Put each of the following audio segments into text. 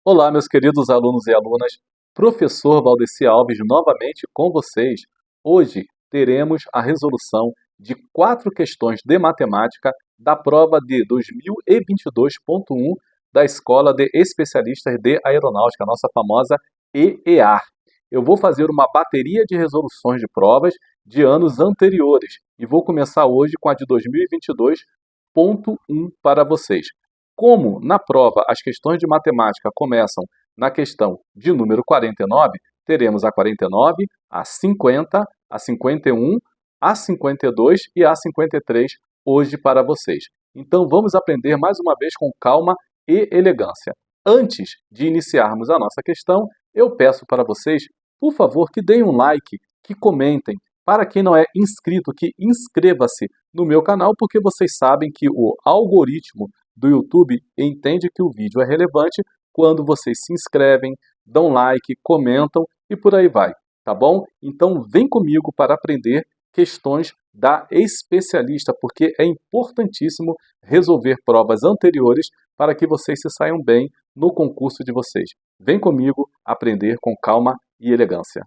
Olá, meus queridos alunos e alunas. Professor Valdeci Alves novamente com vocês. Hoje teremos a resolução de 4 questões de matemática da prova de 2022.1 da Escola de Especialistas de Aeronáutica, a nossa famosa EEAR. Eu vou fazer uma bateria de resoluções de provas de anos anteriores e vou começar hoje com a de 2022.1 para vocês. Como na prova as questões de matemática começam na questão de número 49, teremos a 49, a 50, a 51, a 52 e a 53 hoje para vocês. Então vamos aprender mais uma vez com calma e elegância. Antes de iniciarmos a nossa questão, eu peço para vocês, por favor, que deem um like, que comentem. Para quem não é inscrito, que inscreva-se no meu canal, porque vocês sabem que o algoritmo do YouTube entende que o vídeo é relevante quando vocês se inscrevem, dão like, comentam e por aí vai, tá bom? Então vem comigo para aprender questões da especialista, porque é importantíssimo resolver provas anteriores para que vocês se saiam bem no concurso de vocês. Vem comigo aprender com calma e elegância.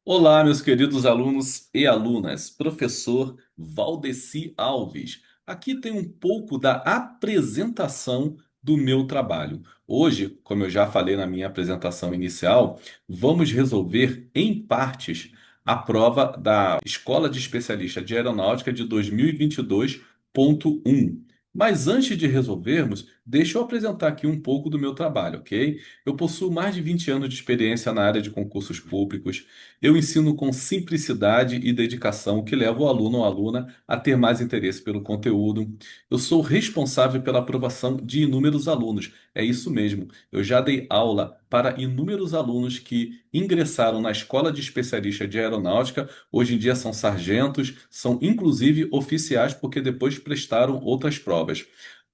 Olá, meus queridos alunos e alunas. Professor Valdeci Alves. Aqui tem um pouco da apresentação do meu trabalho. Hoje, como eu já falei na minha apresentação inicial, vamos resolver em partes a prova da Escola de Especialista de Aeronáutica de 2022.1. Mas antes de resolvermos, deixa eu apresentar aqui um pouco do meu trabalho, ok? Eu possuo mais de 20 anos de experiência na área de concursos públicos. Eu ensino com simplicidade e dedicação, que leva o aluno ou aluna a ter mais interesse pelo conteúdo. Eu sou responsável pela aprovação de inúmeros alunos. É isso mesmo. Eu já dei aula para inúmeros alunos que ingressaram na Escola de Especialista de Aeronáutica. Hoje em dia são sargentos, são inclusive oficiais, porque depois prestaram outras provas.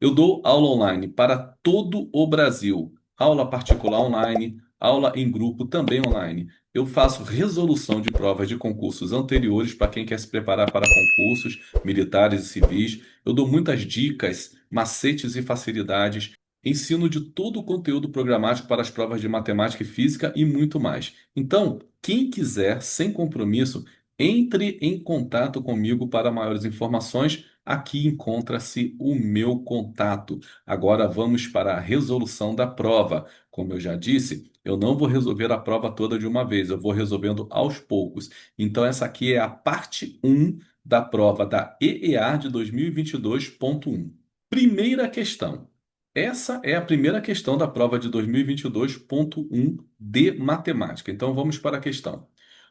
Eu dou aula online para todo o Brasil. Aula particular online, aula em grupo também online. Eu faço resolução de provas de concursos anteriores para quem quer se preparar para concursos militares e civis. Eu dou muitas dicas, macetes e facilidades. Ensino de todo o conteúdo programático para as provas de matemática e física e muito mais. Então, quem quiser, sem compromisso, entre em contato comigo para maiores informações. Aqui encontra-se o meu contato. Agora vamos para a resolução da prova. Como eu já disse, eu não vou resolver a prova toda de uma vez, eu vou resolvendo aos poucos. Então, essa aqui é a parte um da prova da EEA de 2022.1. Primeira questão. Essa é a primeira questão da prova de 2022.1 de matemática. Então, vamos para a questão.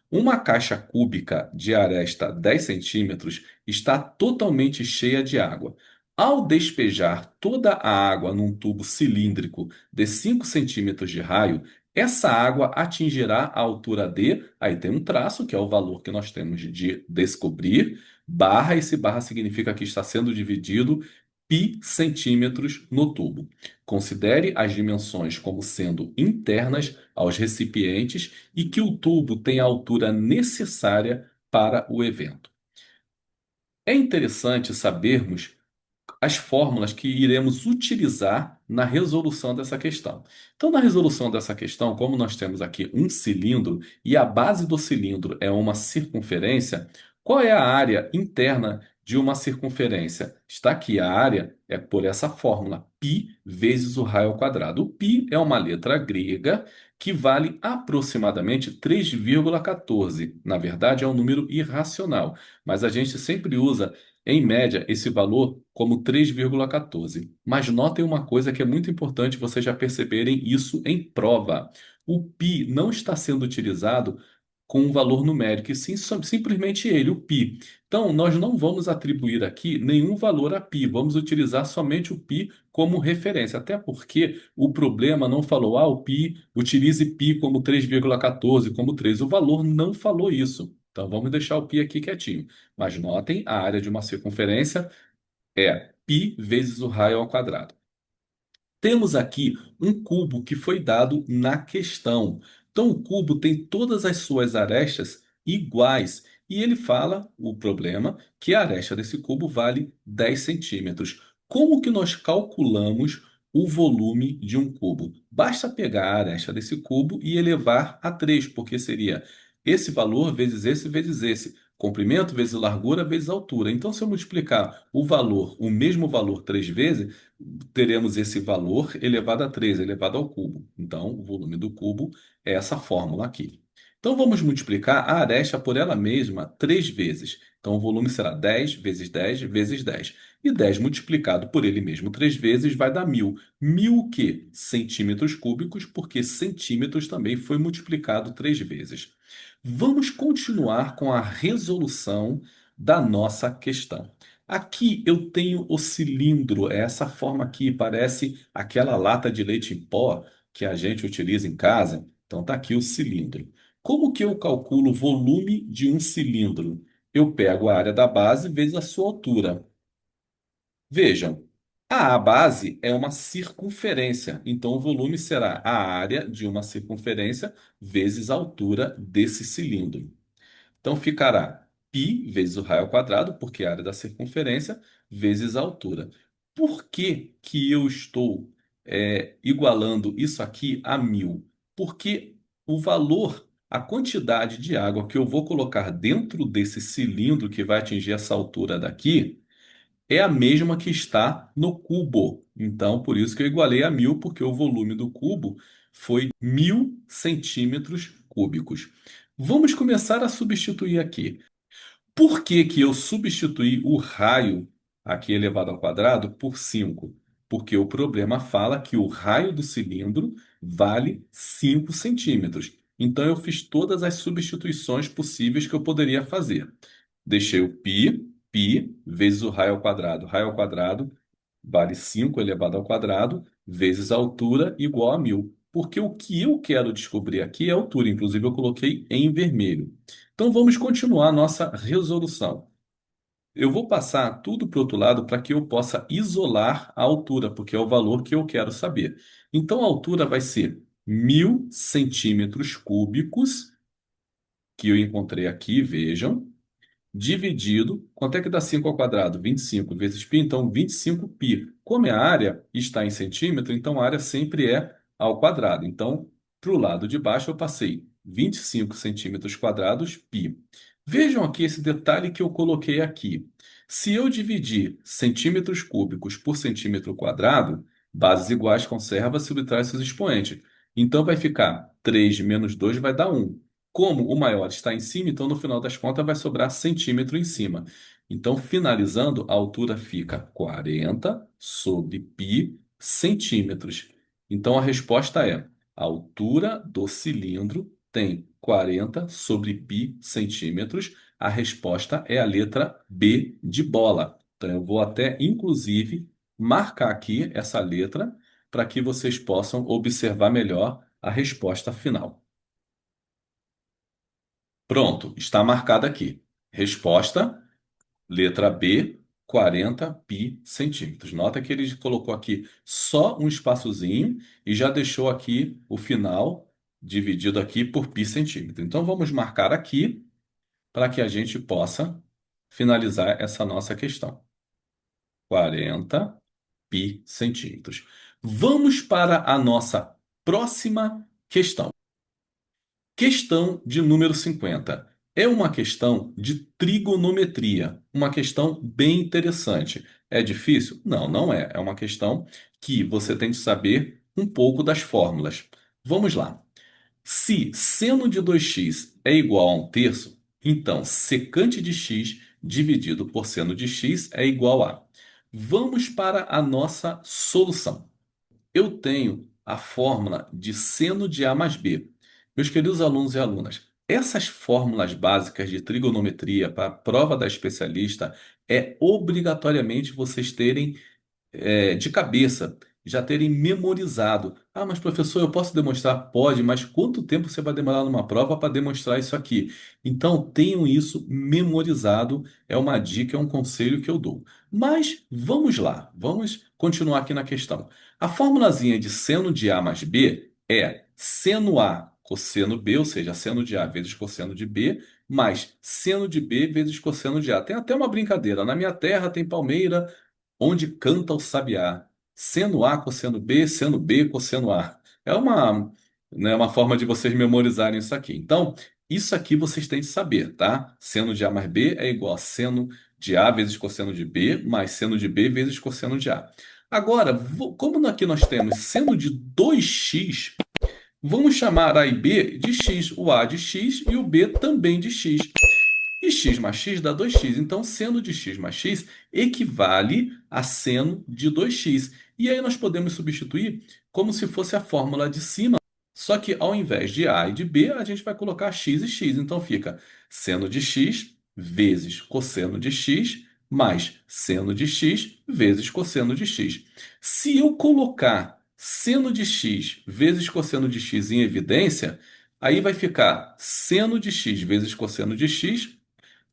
Uma caixa cúbica de aresta 10 centímetros está totalmente cheia de água. Ao despejar toda a água num tubo cilíndrico de 5 centímetros de raio, essa água atingirá a altura de. Aí tem um traço, que é o valor que nós temos de descobrir. Barra, esse barra significa que está sendo dividido pi centímetros no tubo. Considere as dimensões como sendo internas aos recipientes e que o tubo tem a altura necessária para o evento. É interessante sabermos as fórmulas que iremos utilizar na resolução dessa questão. Então, na resolução dessa questão, como nós temos aqui um cilindro e a base do cilindro é uma circunferência, qual é a área interna de uma circunferência? Está aqui, a área é por essa fórmula, π vezes o raio ao quadrado. O π é uma letra grega que vale aproximadamente 3,14. Na verdade, é um número irracional, mas a gente sempre usa em média, esse valor como 3,14. Mas notem uma coisa que é muito importante vocês já perceberem isso em prova. O π não está sendo utilizado com um valor numérico, e sim simplesmente ele, o π. Então, nós não vamos atribuir aqui nenhum valor a π, vamos utilizar somente o π como referência, até porque o problema não falou, o π, utilize π como 3,14, como 3. O valor não falou isso. Então, vamos deixar o π aqui quietinho. Mas notem, a área de uma circunferência é π vezes o raio ao quadrado. Temos aqui um cubo que foi dado na questão. Então, o cubo tem todas as suas arestas iguais. E ele fala, o problema, que a aresta desse cubo vale 10 centímetros. Como que nós calculamos o volume de um cubo. Basta pegar a aresta desse cubo e elevar a 3, porque seria esse valor vezes esse. Comprimento vezes largura vezes altura. Então, se eu multiplicar o valor, o mesmo valor 3 vezes, teremos esse valor elevado a 3, elevado ao cubo. Então, o volume do cubo é essa fórmula aqui. Então, vamos multiplicar a aresta por ela mesma 3 vezes. Então, o volume será 10 vezes 10 vezes 10. E 10 multiplicado por ele mesmo 3 vezes vai dar 1.000. 1.000 o quê? Centímetros cúbicos, porque centímetros também foi multiplicado 3 vezes. Vamos continuar com a resolução da nossa questão. Aqui eu tenho o cilindro, é essa forma aqui, parece aquela lata de leite em pó que a gente utiliza em casa. Então está aqui o cilindro. Como que eu calculo o volume de um cilindro? Eu pego a área da base vezes a sua altura. Vejam, a base é uma circunferência, então o volume será a área de uma circunferência vezes a altura desse cilindro. Então ficará π vezes o raio ao quadrado, porque é a área da circunferência, vezes a altura. Por que que eu estou igualando isso aqui a 1.000? Porque o valor, a quantidade de água que eu vou colocar dentro desse cilindro que vai atingir essa altura daqui é a mesma que está no cubo. Então, por isso que eu igualei a 1.000, porque o volume do cubo foi 1.000 centímetros cúbicos. Vamos começar a substituir aqui. Por que que eu substituí o raio aqui elevado ao quadrado por 5? Porque o problema fala que o raio do cilindro vale 5 centímetros. Então, eu fiz todas as substituições possíveis que eu poderia fazer. Deixei o π vezes o raio ao quadrado vale 5 elevado ao quadrado, vezes a altura igual a 1.000. Porque o que eu quero descobrir aqui é a altura, inclusive eu coloquei em vermelho. Então vamos continuar a nossa resolução. Eu vou passar tudo para o outro lado para que eu possa isolar a altura, porque é o valor que eu quero saber. Então a altura vai ser 1.000 centímetros cúbicos, que eu encontrei aqui, vejam, dividido, quanto é que dá 5 ao quadrado? 25 vezes π, então 25π. Como a área está em centímetro, então a área sempre é ao quadrado. Então, para o lado de baixo eu passei 25 centímetros quadrados π. Vejam aqui esse detalhe que eu coloquei aqui. Se eu dividir centímetros cúbicos por centímetro quadrado, bases iguais conserva, subtrai seus expoentes. Então vai ficar 3 menos 2 vai dar 1. Como o maior está em cima, então no final das contas vai sobrar centímetro em cima. Então, finalizando, a altura fica 40 sobre π centímetros. Então, a resposta é: a altura do cilindro tem 40 sobre π centímetros. A resposta é a letra B de bola. Então, eu vou até, inclusive, marcar aqui essa letra para que vocês possam observar melhor a resposta final. Pronto, está marcado aqui. Resposta, letra B, 40 π centímetros. Nota que ele colocou aqui só um espaçozinho e já deixou aqui o final dividido aqui por π centímetro. Então vamos marcar aqui para que a gente possa finalizar essa nossa questão. 40 π centímetros. Vamos para a nossa próxima questão. Questão de número 50. É uma questão de trigonometria, uma questão bem interessante. É difícil? Não, não é. É uma questão que você tem de saber um pouco das fórmulas. Vamos lá. Se seno de 2x é igual a 1/3, então secante de x dividido por seno de x é igual a. Vamos para a nossa solução. Eu tenho a fórmula de seno de A mais B. Meus queridos alunos e alunas, essas fórmulas básicas de trigonometria para a prova da especialista é obrigatoriamente vocês terem de cabeça, já terem memorizado. Ah, mas professor, eu posso demonstrar? Pode, mas quanto tempo você vai demorar numa prova para demonstrar isso aqui? Então, tenham isso memorizado, é uma dica, é um conselho que eu dou. Mas vamos lá, vamos continuar aqui na questão. A formulazinha de seno de A mais B é seno A cosseno B, ou seja, seno de A vezes cosseno de B, mais seno de B vezes cosseno de A. Tem até uma brincadeira. Na minha terra tem palmeira onde canta o sabiá. Seno A, cosseno B, seno B, cosseno A. É uma, né, uma forma de vocês memorizarem isso aqui. Então, isso aqui vocês têm de saber, tá? Seno de A mais B é igual a seno de A vezes cosseno de B, mais seno de B vezes cosseno de A. Agora, como aqui nós temos seno de 2x, vamos chamar A e B de x, o A de x e o B também de x. E x mais x dá 2x. Então, seno de x mais x equivale a seno de 2x. E aí nós podemos substituir como se fosse a fórmula de cima. Só que ao invés de A e de B, a gente vai colocar x e x. Então fica seno de x vezes cosseno de x mais seno de x vezes cosseno de x. Se eu colocar seno de x vezes cosseno de x em evidência, aí vai ficar seno de x vezes cosseno de x,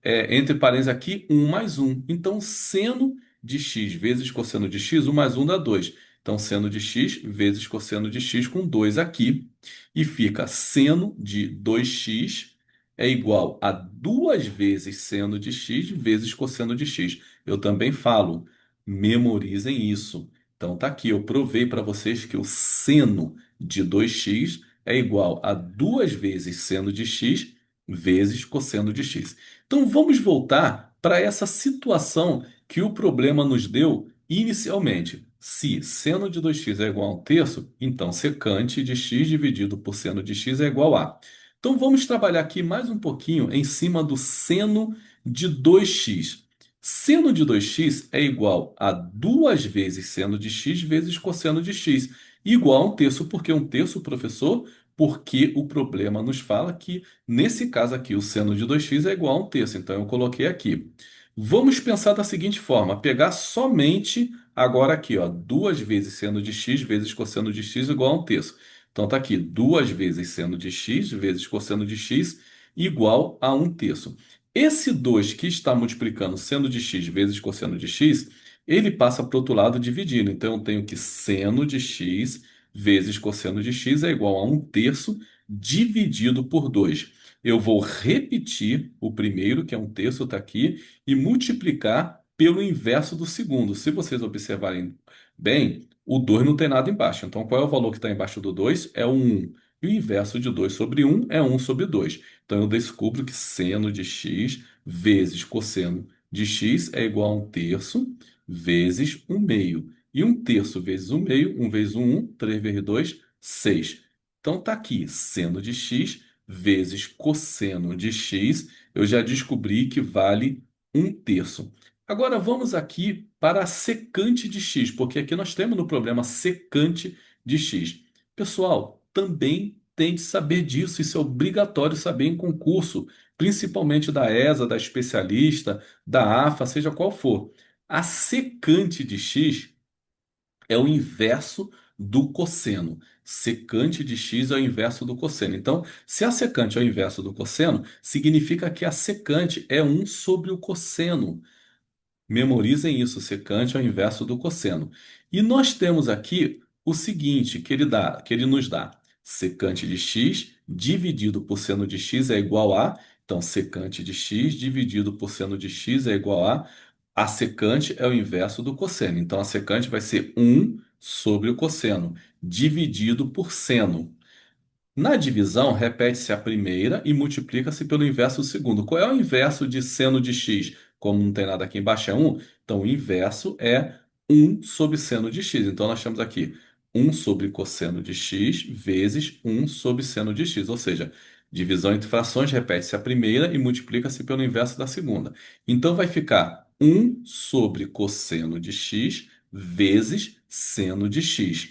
entre parênteses aqui, um mais um. Então, seno de x vezes cosseno de x, 1 mais um dá 2. Então, seno de x vezes cosseno de x com 2 aqui. E fica seno de 2x é igual a 2 vezes seno de x vezes cosseno de x. Eu também falo, memorizem isso. Então, tá aqui, eu provei para vocês que o seno de 2x é igual a 2 vezes seno de x vezes cosseno de x. Então vamos voltar para essa situação que o problema nos deu inicialmente. Se seno de 2x é igual a 1/3, então secante de x dividido por seno de x é igual a. Então vamos trabalhar aqui mais um pouquinho em cima do seno de 2x. Seno de 2x é igual a 2 vezes seno de x vezes cosseno de x, igual a 1/3. Por que 1/3, professor? Porque o problema nos fala que nesse caso aqui, o seno de 2x é igual a 1/3, então eu coloquei aqui. Vamos pensar da seguinte forma, pegar somente agora aqui, ó, 2 vezes seno de x vezes cosseno de x igual a 1/3. Então tá aqui, 2 vezes seno de x vezes cosseno de x igual a 1/3. Esse 2 que está multiplicando seno de x vezes cosseno de x, ele passa para o outro lado dividindo. Então eu tenho que seno de x vezes cosseno de x é igual a 1/3 dividido por 2. Eu vou repetir o primeiro, que é 1/3, está aqui, e multiplicar pelo inverso do segundo. Se vocês observarem bem, o 2 não tem nada embaixo. Então, qual é o valor que está embaixo do 2? É o 1. E o inverso de 2 sobre 1 é 1 sobre 2. Então, eu descubro que seno de x vezes cosseno de x é igual a 1/3 vezes 1/2. E 1/3 vezes 1/2, 1 vezes 1, 3 vezes 2, 6. Então, está aqui, seno de x vezes cosseno de x, eu já descobri que vale 1/3. Agora vamos aqui para a secante de x, porque aqui nós temos no problema secante de x. Pessoal, também tem de saber disso, isso é obrigatório saber em concurso, principalmente da ESA, da especialista, da AFA, seja qual for. A secante de x é o inverso do cosseno. Secante de x é o inverso do cosseno. Então, se a secante é o inverso do cosseno, significa que a secante é 1 sobre o cosseno. Memorizem isso, secante é o inverso do cosseno. E nós temos aqui o seguinte, que ele nos dá. Secante de x dividido por seno de x é igual a... Então, secante de x dividido por seno de x é igual a secante é o inverso do cosseno. Então, a secante vai ser 1 sobre o cosseno, dividido por seno. Na divisão, repete-se a primeira e multiplica-se pelo inverso do segundo. Qual é o inverso de seno de x? Como não tem nada aqui embaixo, é 1. Então, o inverso é 1 sobre seno de x. Então, nós temos aqui 1 sobre cosseno de x vezes 1 sobre seno de x. Ou seja, divisão entre frações, repete-se a primeira e multiplica-se pelo inverso da segunda. Então, vai ficar 1 sobre cosseno de x vezes seno de x.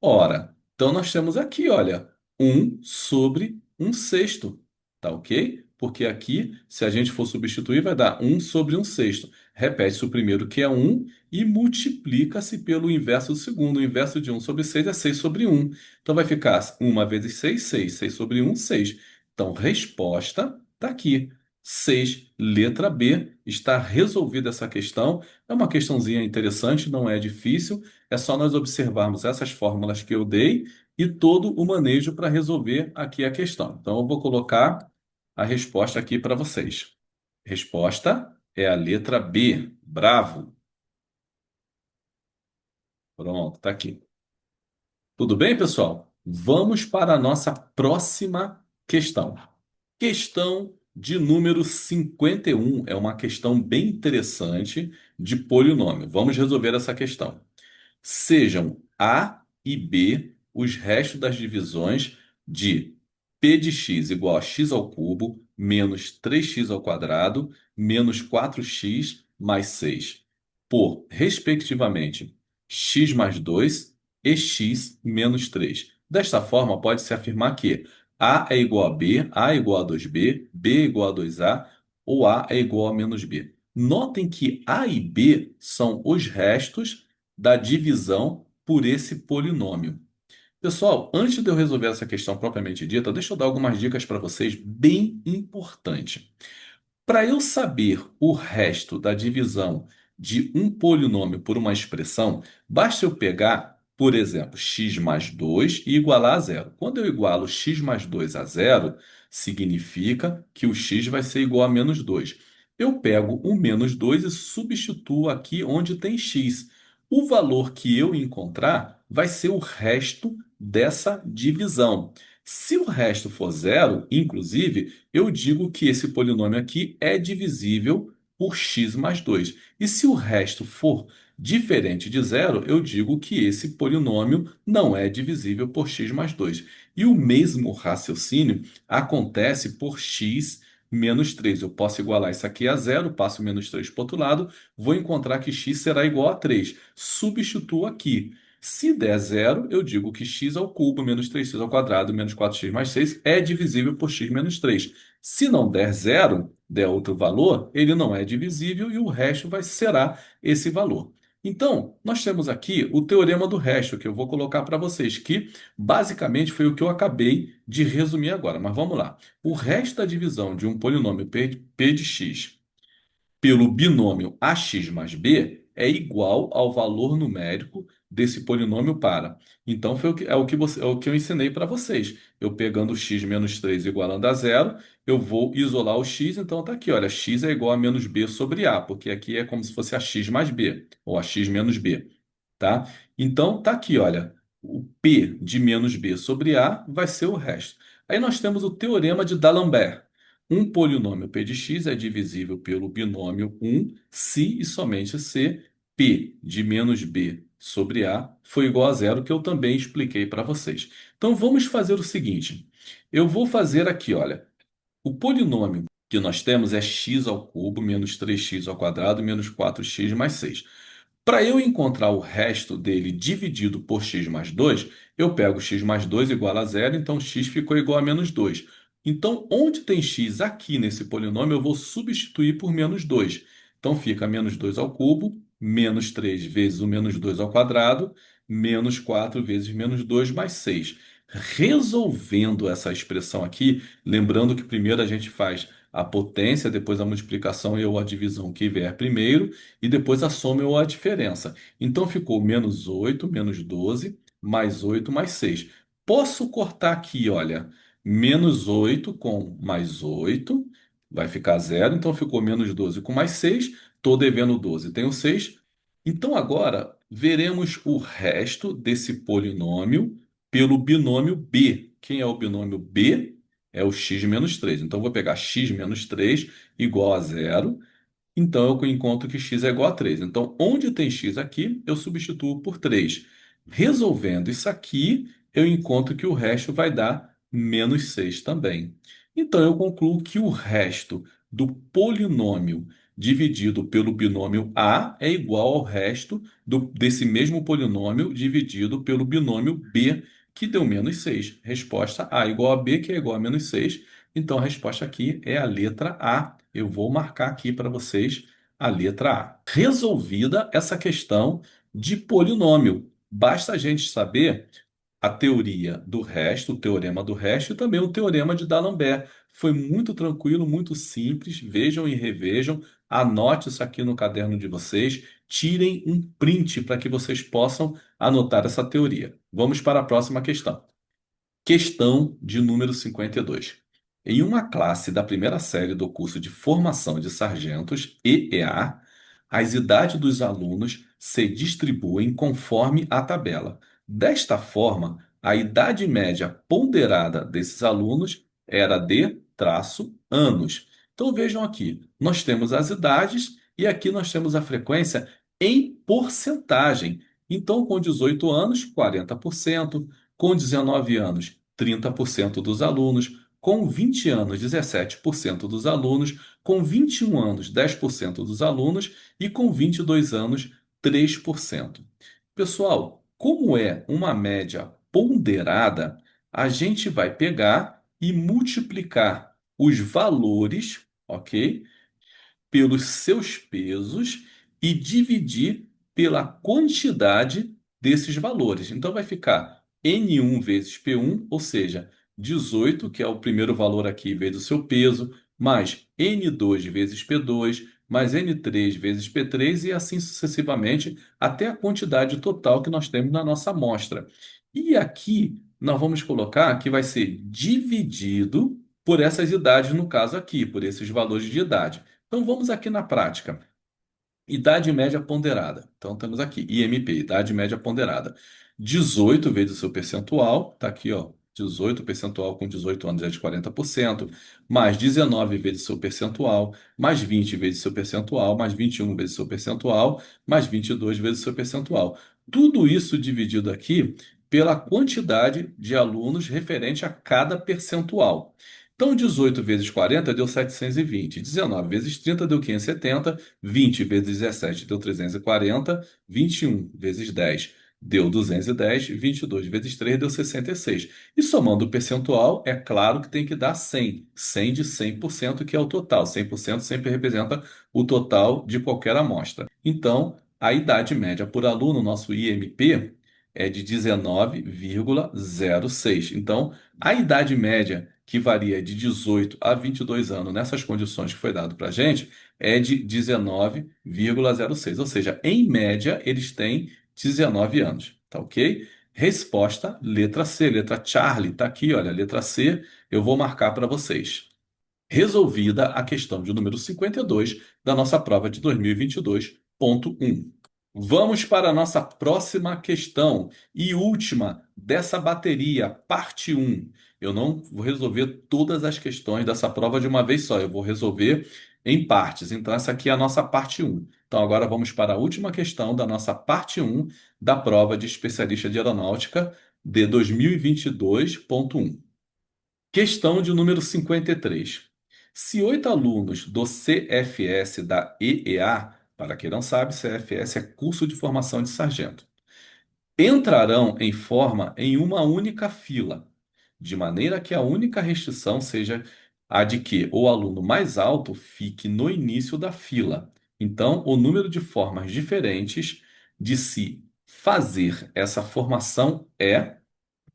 Ora, então nós temos aqui, olha, 1 sobre 1/6, tá ok? Porque aqui, se a gente for substituir, vai dar 1 sobre 1/6. Repete-se o primeiro, que é 1, e multiplica-se pelo inverso do segundo. O inverso de 1 sobre 6 é 6 sobre 1. Então vai ficar 1 vezes 6, 6. 6 sobre 1, 6. Então, resposta está aqui. 6, letra B, está resolvida essa questão. É uma questãozinha interessante, não é difícil. É só nós observarmos essas fórmulas que eu dei e todo o manejo para resolver aqui a questão. Então, eu vou colocar a resposta aqui para vocês. Resposta é a letra B. Bravo! Pronto, tá aqui. Tudo bem, pessoal? Vamos para a nossa próxima questão. Questão de número 51 é uma questão bem interessante de polinômio. Vamos resolver essa questão. Sejam A e B os restos das divisões de p de x igual a x ao cubo menos 3x ao quadrado menos 4x mais 6 por, respectivamente, x mais 2 e x menos 3. Desta forma, pode-se afirmar que A é igual a B, A é igual a 2B, B é igual a 2A ou A é igual a menos B. Notem que A e B são os restos da divisão por esse polinômio. Pessoal, antes de eu resolver essa questão propriamente dita, deixa eu dar algumas dicas para vocês bem importantes. Para eu saber o resto da divisão de um polinômio por uma expressão, basta eu pegar, por exemplo, x mais 2 e igualar a zero. Quando eu igualo x mais 2 a zero, significa que o x vai ser igual a menos 2. Eu pego o menos 2 e substituo aqui onde tem x. O valor que eu encontrar vai ser o resto dessa divisão. Se o resto for zero, inclusive, eu digo que esse polinômio aqui é divisível por x mais 2. E se o resto for diferente de zero, eu digo que esse polinômio não é divisível por x mais 2. E o mesmo raciocínio acontece por x menos 3. Eu posso igualar isso aqui a zero, passo o menos 3 para o outro lado, vou encontrar que x será igual a 3. Substituo aqui. Se der zero, eu digo que x ao cubo menos 3x ao quadrado menos 4x mais 6 é divisível por x menos 3. Se não der zero, der outro valor, ele não é divisível e o resto será esse valor. Então, nós temos aqui o teorema do resto, que eu vou colocar para vocês, que basicamente foi o que eu acabei de resumir agora. Mas vamos lá. O resto da divisão de um polinômio p de x pelo binômio ax mais b é igual ao valor numérico desse polinômio para. Então, é o que eu ensinei para vocês. Eu pegando x menos 3 igualando a zero, eu vou isolar o x. Então, está aqui, olha, x é igual a menos b sobre a, porque aqui é como se fosse ax mais b, ou ax menos b, tá? Então, tá aqui, olha, o p de menos b sobre a vai ser o resto. Aí nós temos o teorema de D'Alembert. Um polinômio p de x é divisível pelo binômio 1 se e somente se p de menos b sobre a foi igual a zero, que eu também expliquei para vocês. Então vamos fazer o seguinte. Eu vou fazer aqui, olha, o polinômio que nós temos é x ao cubo menos 3x ao quadrado menos 4x mais 6. Para eu encontrar o resto dele dividido por x mais 2, eu pego x mais 2 igual a zero, então x ficou igual a menos 2. Então, onde tem x aqui nesse polinômio, eu vou substituir por menos 2. Então, fica menos 2 ao cubo, menos 3 vezes o menos 2 ao quadrado, menos 4 vezes menos 2 mais 6. Resolvendo essa expressão aqui, lembrando que primeiro a gente faz a potência, depois a multiplicação ou a divisão que vier primeiro, e depois a soma ou a diferença. Então ficou menos 8 menos 12 mais 8 mais 6. Posso cortar aqui, olha, menos 8 com mais 8 vai ficar zero, então ficou menos 12 com mais 6. Estou devendo 12, tenho 6. Então agora veremos o resto desse polinômio pelo binômio B. Quem é o binômio B? É o x menos 3. Então, eu vou pegar x menos 3 igual a zero. Então, eu encontro que x é igual a 3. Então, onde tem x aqui, eu substituo por 3. Resolvendo isso aqui, eu encontro que o resto vai dar menos 6 também. Então, eu concluo que o resto do polinômio dividido pelo binômio A é igual ao resto desse mesmo polinômio dividido pelo binômio B, que deu menos 6. Resposta A igual a B, que é igual a menos 6. Então, a resposta aqui é a letra A. Eu vou marcar aqui para vocês a letra A. Resolvida essa questão de polinômio, basta a gente saber a teoria do resto, o teorema do resto e também o teorema de D'Alembert. Foi muito tranquilo, muito simples. Vejam e revejam. Anote isso aqui no caderno de vocês. Tirem um print para que vocês possam anotar essa teoria. Vamos para a próxima questão. Questão de número 52. Em uma classe da primeira série do curso de formação de sargentos, EEA, as idades dos alunos se distribuem conforme a tabela. Desta forma, a idade média ponderada desses alunos era de traço anos. Então vejam aqui, nós temos as idades e aqui nós temos a frequência em porcentagem. Então, com 18 anos, 40%, com 19 anos, 30% dos alunos, com 20 anos, 17% dos alunos, com 21 anos, 10% dos alunos e com 22 anos, 3%. Pessoal, como é uma média ponderada, a gente vai pegar e multiplicar os valores, ok? Pelos seus pesos e dividir pela quantidade desses valores. Então vai ficar N1 vezes P1, ou seja, 18, que é o primeiro valor aqui, vezes o seu peso, mais N2 vezes P2, mais N3 vezes P3 e assim sucessivamente até a quantidade total que nós temos na nossa amostra. E aqui nós vamos colocar que vai ser dividido por essas idades, no caso aqui, por esses valores de idade. Então vamos aqui na prática. Idade média ponderada. Então temos aqui IMP, idade média ponderada. 18 vezes o seu percentual, tá aqui, ó. 18 percentual com 18 anos é de 40%, mais 19 vezes o seu percentual, mais 20 vezes o seu percentual, mais 21 vezes o seu percentual, mais 22 vezes o seu percentual. Tudo isso dividido aqui pela quantidade de alunos referente a cada percentual. Então, 18 vezes 40 deu 720, 19 vezes 30 deu 570, 20 vezes 17 deu 340, 21 vezes 10 deu 210, 22 vezes 3 deu 66. E somando o percentual, é claro que tem que dar 100. 100 de 100%, que é o total. 100% sempre representa o total de qualquer amostra. Então, a idade média por aluno, nosso IMP, é de 19,06. Então, a idade média, que varia de 18 a 22 anos, nessas condições que foi dado para a gente, é de 19,06. Ou seja, em média, eles têm 19 anos. Tá ok? Resposta, letra C, letra Charlie. Tá aqui, olha, letra C, eu vou marcar para vocês. Resolvida a questão de número 52 da nossa prova de 2022.1. Vamos para a nossa próxima questão e última dessa bateria, parte 1. Eu não vou resolver todas as questões dessa prova de uma vez só, eu vou resolver em partes. Então, essa aqui é a nossa parte 1. Então, agora vamos para a última questão da nossa parte 1 da prova de especialista de aeronáutica de 2022.1. Questão de número 53. Se 8 alunos do CFS da EEA, para quem não sabe, CFS é Curso de Formação de Sargento, entrarão em forma em uma única fila, de maneira que a única restrição seja a de que o aluno mais alto fique no início da fila. Então, o número de formas diferentes de se fazer essa formação é.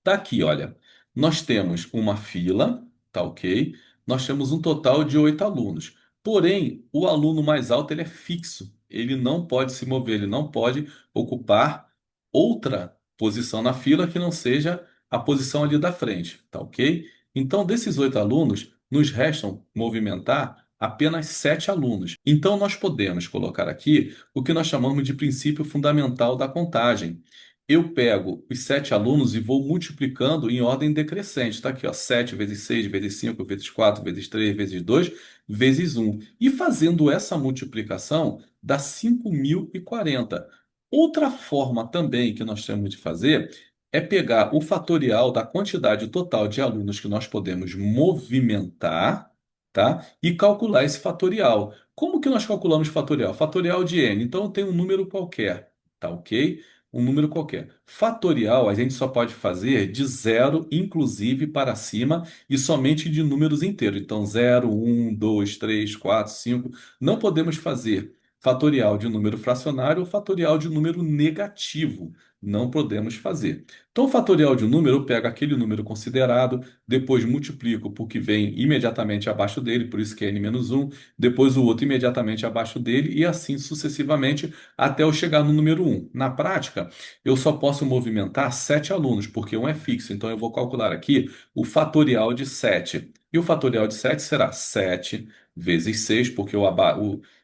Tá aqui, olha. Nós temos uma fila, tá ok? Nós temos um total de 8 alunos. Porém, o aluno mais alto ele é fixo. Ele não pode se mover, ele não pode ocupar outra posição na fila que não seja a posição ali da frente, tá ok? Então, desses 8 alunos, nos restam movimentar apenas 7 alunos. Então, nós podemos colocar aqui o que nós chamamos de princípio fundamental da contagem. Eu pego os 7 alunos e vou multiplicando em ordem decrescente. Está aqui, ó, 7 vezes 6 vezes 5 vezes 4 vezes 3 vezes 2 vezes 1. E fazendo essa multiplicação, dá 5.040. Outra forma também que nós temos de fazer é pegar o fatorial da quantidade total de alunos que nós podemos movimentar, tá? E calcular esse fatorial. Como que nós calculamos fatorial? Fatorial de n. Então, eu tenho um número qualquer, tá ok? Um número qualquer. Fatorial a gente só pode fazer de zero, inclusive, para cima e somente de números inteiros. Então, 0, 1, 2, 3, 4, 5. Não podemos fazer fatorial de número fracionário ou fatorial de número negativo. Não podemos fazer. Então, o fatorial de um número, eu pego aquele número considerado, depois multiplico por que vem imediatamente abaixo dele, por isso que é n-1, depois o outro imediatamente abaixo dele e assim sucessivamente até eu chegar no número 1. Na prática, eu só posso movimentar 7 alunos, porque um é fixo. Então, eu vou calcular aqui o fatorial de 7. E o fatorial de 7 será 7 vezes 6, porque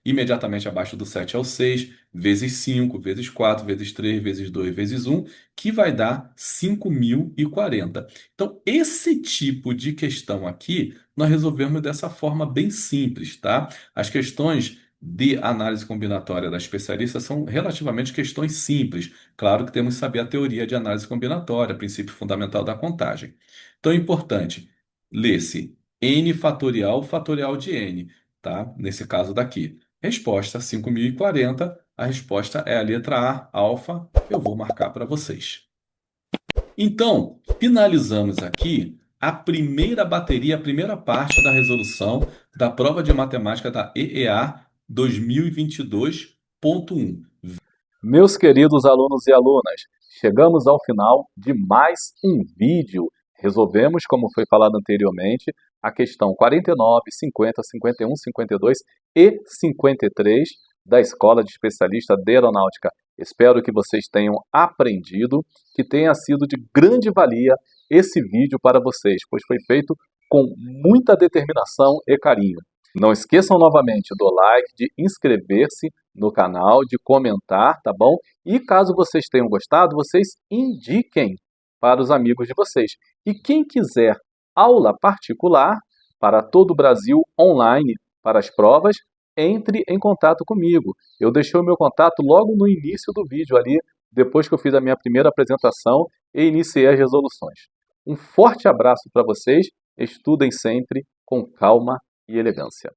imediatamente abaixo do 7 é o 6, vezes 5, vezes 4, vezes 3, vezes 2, vezes 1, que vai dar 5.040. Então, esse tipo de questão aqui, nós resolvemos dessa forma bem simples, tá? As questões de análise combinatória da especialista são relativamente questões simples. Claro que temos que saber a teoria de análise combinatória, princípio fundamental da contagem. Então, é importante ler-se n fatorial, fatorial de n, tá? Nesse caso daqui. Resposta 5.040. A resposta é a letra A, alfa. Eu vou marcar para vocês. Então, finalizamos aqui a primeira bateria, a primeira parte da resolução da prova de matemática da EEA 2022.1. Meus queridos alunos e alunas, chegamos ao final de mais um vídeo. Resolvemos, como foi falado anteriormente, a questão 49, 50, 51, 52 e 53 da Escola de Especialista de Aeronáutica. Espero que vocês tenham aprendido, que tenha sido de grande valia esse vídeo para vocês, pois foi feito com muita determinação e carinho. Não esqueçam novamente do like, de inscrever-se no canal, de comentar, tá bom? E caso vocês tenham gostado, vocês indiquem para os amigos de vocês. E quem quiser aula particular para todo o Brasil online para as provas, entre em contato comigo. Eu deixei o meu contato logo no início do vídeo ali, depois que eu fiz a minha primeira apresentação e iniciei as resoluções. Um forte abraço para vocês, estudem sempre com calma e elegância.